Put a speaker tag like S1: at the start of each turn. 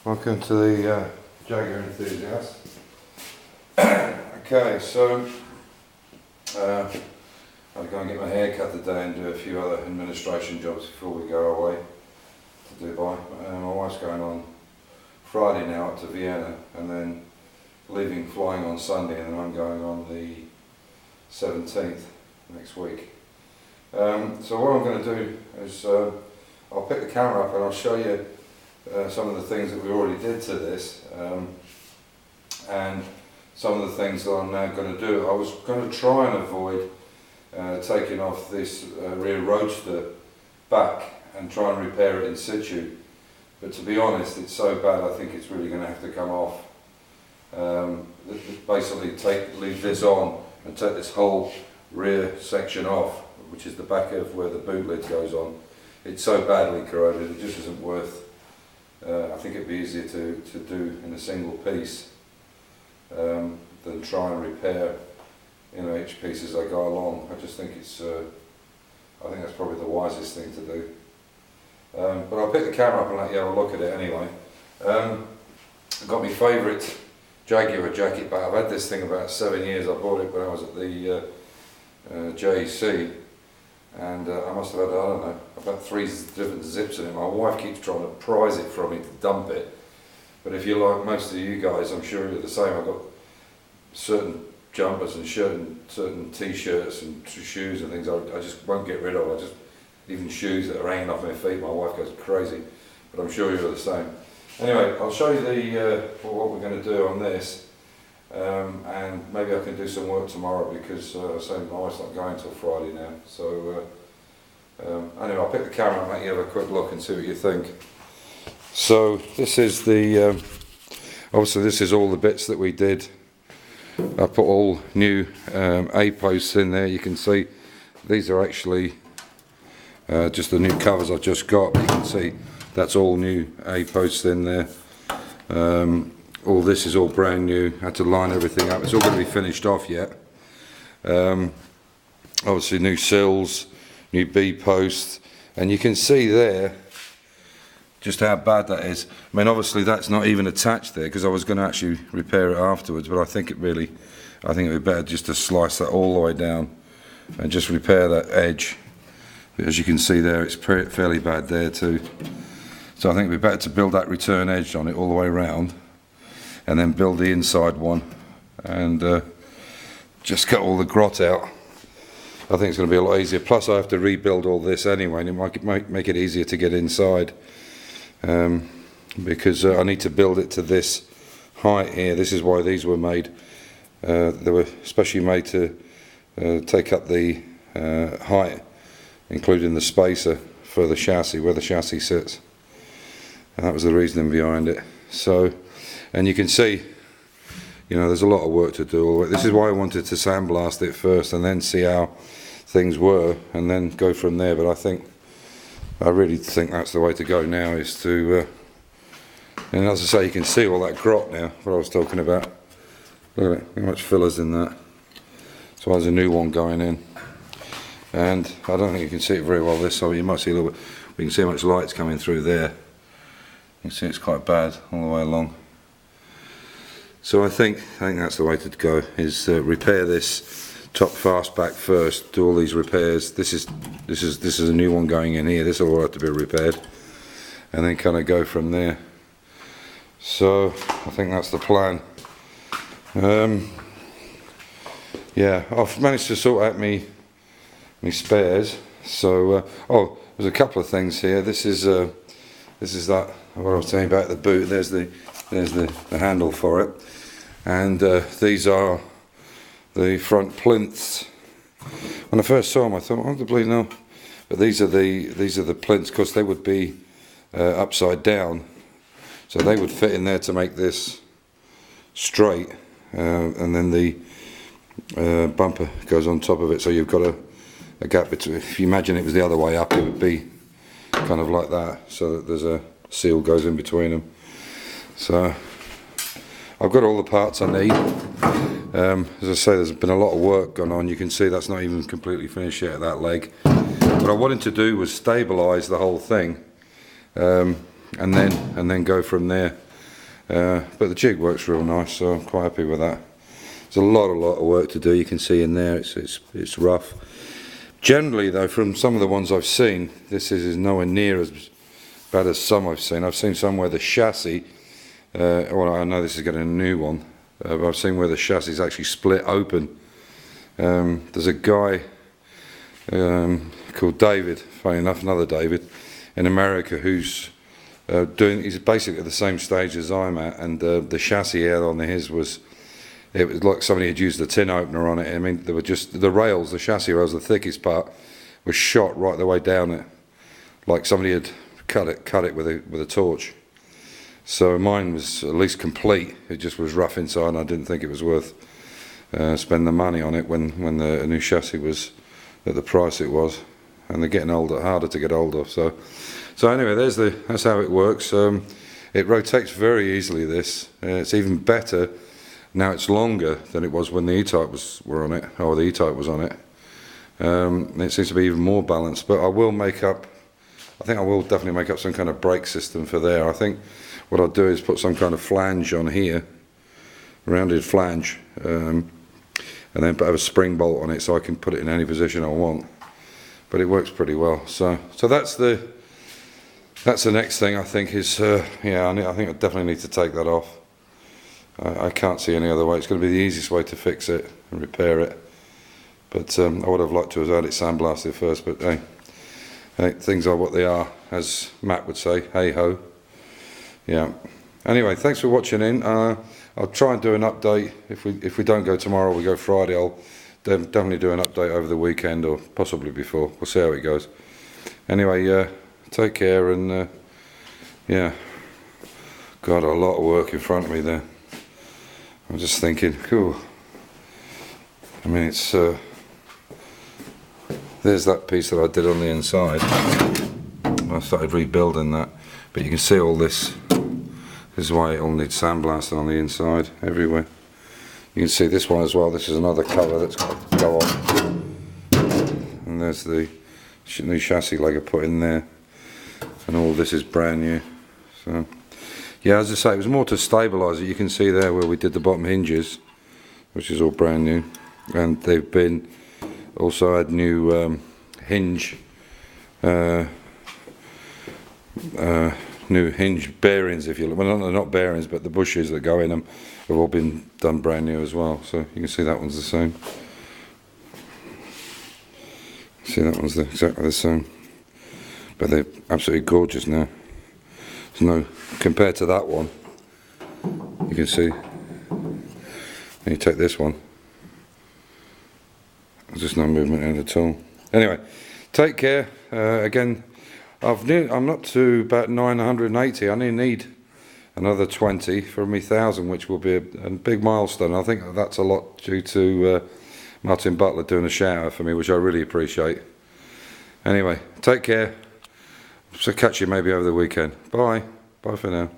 S1: Welcome to the Jaguar enthusiast. Okay, so I'll go and get my hair cut today and do a few other administration jobs before we go away to Dubai. My wife's going on Friday now up to Vienna and then flying on Sunday, and then I'm going on the 17th next week. So what I'm going to do is I'll pick the camera up and I'll show you some of the things that we already did to this, and some of the things that I'm now going to do. I was going to try and avoid taking off this rear roadster back and try and repair it in situ, but to be honest, it's so bad I think it's really going to have to come off. Basically leave this on and take this whole rear section off, which is the back of where the boot lid goes on. It's so badly corroded, it just isn't worth. I think it'd be easier to do in a single piece than try and repair, each piece as I go along. I just think it's. I think that's probably the wisest thing to do. But I'll pick the camera up and let you have a look at it anyway. I've got my favourite Jaguar jacket back. I've had this thing about 7 years. I bought it when I was at the JEC. And I must have had, I don't know, about 3 different zips in it. My wife keeps trying to prise it from me to dump it. But if you're like most of you guys, I'm sure you're the same. I've got certain jumpers and certain t-shirts and shoes and things I just won't get rid of. Even shoes that are hanging off my feet, my wife goes crazy. But I'm sure you're the same. Anyway, I'll show you what we're going to do on this. And maybe I can do some work tomorrow because my wife's not going till Friday now. So anyway, I'll pick the camera and let you have a quick look and see what you think. So this is the obviously this is all the bits that we did. I put all new A posts in there. You can see these are actually just the new covers I've just got. You can see that's all new A posts in there. All this is all brand new. Had to line everything up. It's all going to be finished off yet. Obviously new sills, new B posts, and you can see there just how bad that is. I mean, obviously that's not even attached there because I was going to actually repair it afterwards, but I think it'd be better just to slice that all the way down and just repair that edge. But as you can see there, it's fairly bad there too. So I think it'd be better to build that return edge on it all the way around, and then build the inside one and just cut all the grot out. I think it's going to be a lot easier. Plus I have to rebuild all this anyway, and it might make it easier to get inside because I need to build it to this height here. This is why these were made. They were especially made to take up the height, including the spacer for the chassis, where the chassis sits. And that was the reasoning behind it. So, and you can see, there's a lot of work to do. This is why I wanted to sandblast it first and then see how things were and then go from there. But I really think that's the way to go now, is to, and as I say, you can see all that grot now, what I was talking about. Look at it, how much filler's in that. So there's a new one going in. And I don't think you can see it very well this side. You might see a little bit, we can see how much light's coming through there. You can see it's quite bad all the way along. So I think that's the way to go, is repair this top fastback first, do all these repairs. This is a new one going in here. This will all have to be repaired, and then kind of go from there. So I think that's the plan. Yeah, I've managed to sort out me spares. So there's a couple of things here. This is that what I was saying about the boot. There's the handle for it, and these are the front plinths. When I first saw them, I thought, "Oh, the bleeding hell!" But these are the plinths, because they would be upside down, so they would fit in there to make this straight, and then the bumper goes on top of it. So you've got a gap between. If you imagine it was the other way up, it would be kind of like that, so that there's a seal goes in between them. So I've got all the parts I need. As I say, there's been a lot of work gone on. You can see that's not even completely finished yet, that leg. What I wanted to do was stabilise the whole thing, and then go from there. but the jig works real nice, so I'm quite happy with that. There's a lot of work to do. You can see in there it's rough. Generally though, from some of the ones I've seen, this is nowhere near as bad as some I've seen. I've seen some where the chassis, well, I know this is getting a new one, but I've seen where the chassis is actually split open. There's a guy called David, funny enough, another David, in America who's he's basically at the same stage as I'm at, and the chassis out on his was, it was like somebody had used a tin opener on it. I mean, there were just the rails, the chassis rails, the thickest part, was shot right the way down it, like somebody had cut it with a torch. So mine was at least complete. It just was rough inside, and I didn't think it was worth spending the money on it when the new chassis was at the price it was, and they're getting harder to get hold of. So anyway, that's how it works. It rotates very easily. This it's even better now. It's longer than it was when the E-type were on it, or the E-type was on it. It seems to be even more balanced. But I will make up. I think I will definitely make up some kind of brake system for there. I think what I'll do is put some kind of flange on here, rounded flange, and then have a spring bolt on it so I can put it in any position I want. But it works pretty well. So that's the next thing I think is, yeah, I think I definitely need to take that off. I can't see any other way. It's going to be the easiest way to fix it and repair it. But I would have liked to have had it sandblasted first, but hey, things are what they are, as Matt would say, hey ho. Yeah. Anyway, thanks for watching in. I'll try and do an update. If we don't go tomorrow, we go Friday. I'll definitely do an update over the weekend, or possibly before. We'll see how it goes. Anyway, take care, and yeah, got a lot of work in front of me there. I'm just thinking, cool. I mean, it's there's that piece that I did on the inside. I started rebuilding that, but you can see all this. This is why it all needs sandblasting on the inside, everywhere. You can see this one as well. This is another cover that's got to go on. And there's the new chassis leg I put in there. And all this is brand new. So, yeah, as I say, it was more to stabilise it. You can see there where we did the bottom hinges, which is all brand new. And they've been also had new hinge, new hinge bearings, if you look. Well, not bearings, but the bushes that go in them have all been done brand new as well. So you can see that one's the same. See, that one's exactly the same. But they're absolutely gorgeous now. There's no, compared to that one, you can see. And you take this one, there's just no movement in it at all. Anyway, take care. Again, I'm up to about 980. I need another 20 for me 1,000, which will be a big milestone. I think that's a lot due to Martin Butler doing a shout out for me, which I really appreciate. Anyway, take care. So catch you maybe over the weekend. Bye. Bye for now.